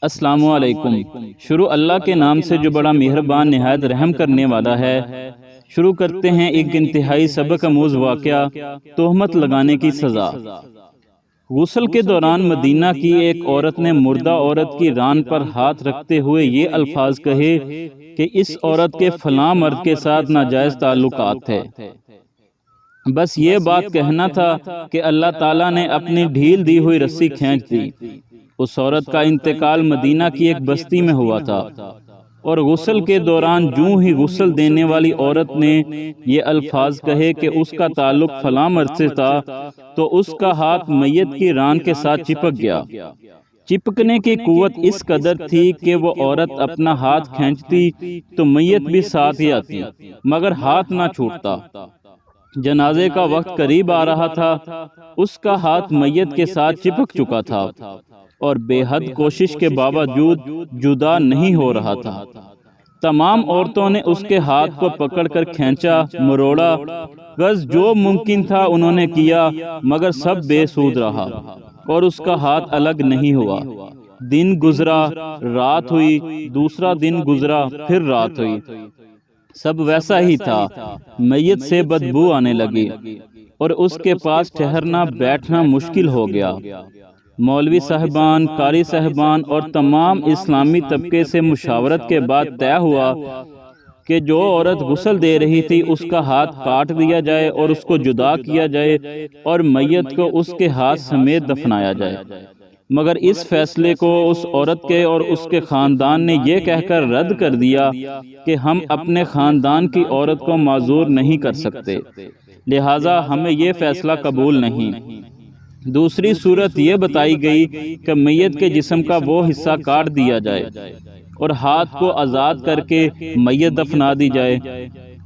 السلام علیکم۔ شروع اللہ کے نام سے جو بڑا مہربان نہایت رحم کرنے والا ہے۔ شروع کرتے ہیں ایک انتہائی سبق آموز واقعہ، تہمت لگانے کی سزا۔ غسل کے دوران مدینہ کی ایک عورت نے مردہ عورت کی ران پر ہاتھ رکھتے ہوئے یہ الفاظ کہے کہ اس عورت کے فلاں مرد کے ساتھ ناجائز تعلقات ہے۔ بس یہ بات کہنا تھا کہ اللہ تعالیٰ نے اپنی ڈھیل دی ہوئی رسی کھینچ دی۔ اس عورت کا انتقال مدینہ کی ایک بستی میں ہوا تھا، اور غسل کے دوران جوں ہی غسل دینے والی عورت نے یہ الفاظ کہے کہ اس کا تعلق فلاں مرد سے تھا، تو اس کا ہاتھ میت کی ران کے ساتھ چپک گیا۔ چپکنے کی قوت اس قدر تھی کہ وہ عورت اپنا ہاتھ کھینچتی تو میت بھی ساتھ ہی آتی، مگر ہاتھ نہ چھوٹتا۔ جنازے کا وقت قریب آ رہا تھا، اس کا ہاتھ میت کے ساتھ چپک چکا تھا اور بے حد کوشش کے باوجود جدا نہیں ہو رہا تھا۔ تمام عورتوں نے اس کے ہاتھ کو پکڑ کر کھینچا، مروڑا، غرض جو ممکن تھا انہوں نے کیا، مگر سب بے سود رہا اور اس کا ہاتھ الگ نہیں ہوا۔ دن گزرا، رات ہوئی، دوسرا دن گزرا، پھر رات ہوئی، سب ویسا ہی تھا۔ میت سے بدبو آنے لگی اور اس کے پاس ٹھہرنا بیٹھنا مشکل ہو گیا۔ مولوی صاحبان، قاری صاحبان اور تمام اسلامی طبقے سے مشاورت کے بعد طے ہوا کہ جو عورت غسل دے رہی تھی اس کا ہاتھ کاٹ دیا جائے اور اس کو جدا کیا جائے اور میت کو اس کے ہاتھ سمیت دفنایا جائے۔ مگر اس فیصلے کو اس عورت کے اور اس کے خاندان نے یہ کہہ کر رد کر دیا کہ ہم اپنے خاندان کی عورت کو معذور نہیں کر سکتے، لہٰذا ہمیں یہ فیصلہ قبول نہیں۔ دوسری صورت یہ بتائی گئی کہ میت کے جسم کا وہ حصہ کاٹ دیا جائے اور ہاتھ کو آزاد کر کے میت دفنا دی جائے،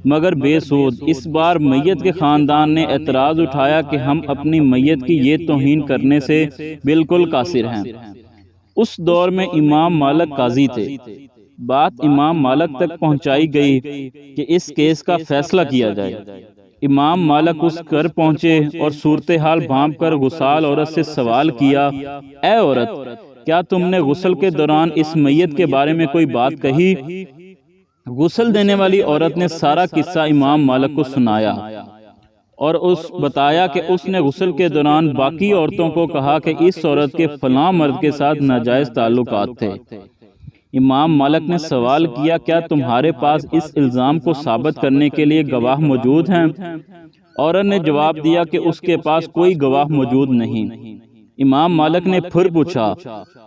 مگر بے سود۔ اس بار میت کے خاندان نے اعتراض اٹھایا کہ ہم اپنی میت کی یہ توہین کرنے سے بالکل قاصر ہیں۔ اس دور میں امام مالک قاضی تھے۔ بات امام مالک تک پہنچائی گئی کہ اس کیس کا فیصلہ کیا جائے۔ امام مالک اس گھر پہنچے اور صورتحال بھانپ کر غسال عورت سے سوال کیا، اے عورت، کیا تم نے غسل کے دوران اس میت کے بارے میں کوئی بات کہی؟ غسل دینے والی عورت نے سارا قصہ امام مالک کو سنایا اور بتایا کہ اس نے غسل کے دوران باقی عورتوں کو کہا کہ اس عورت کے فلاں مرد کے ساتھ ناجائز تعلقات تھے۔ امام مالک نے سوال کیا، کیا تمہارے پاس اس الزام کو ثابت کرنے کے لیے گواہ موجود ہیں؟ عورت نے جواب دیا کہ اس کے پاس کوئی گواہ موجود نہیں۔ امام مالک نے پھر پوچھا،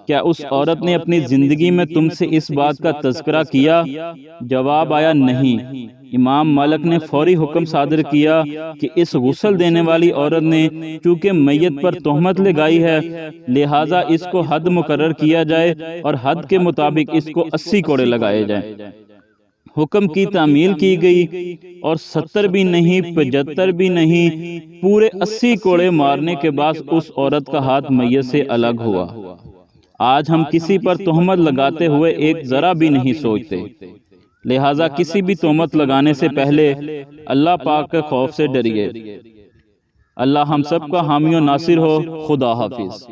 کیا اس عورت نے اپنی زندگی میں تم سے اس بات کا تذکرہ کیا؟ جواب آیا، نہیں۔ امام مالک نے فوری حکم صادر کیا کہ اس غسل دینے والی عورت نے چونکہ میت پر تہمت لگائی ہے، لہٰذا اس کو حد مقرر کیا جائے اور حد کے مطابق اس کو 80 کوڑے لگائے جائیں۔ حکم کی تعمیل کی گئی اور 70 بھی نہیں، 75 بھی نہیں، پورے 80 کوڑے مارنے کے بعد اس عورت کا ہاتھ میت سے الگ ہوا۔ آج ہم کسی پر تہمت لگاتے ہوئے ایک ذرا بھی نہیں سوچتے، لہٰذا کسی بھی تہمت لگانے سے پہلے اللہ پاک کے خوف سے ڈریے۔ اللہ ہم سب کا حامی و ناصر ہو۔ خدا حافظ۔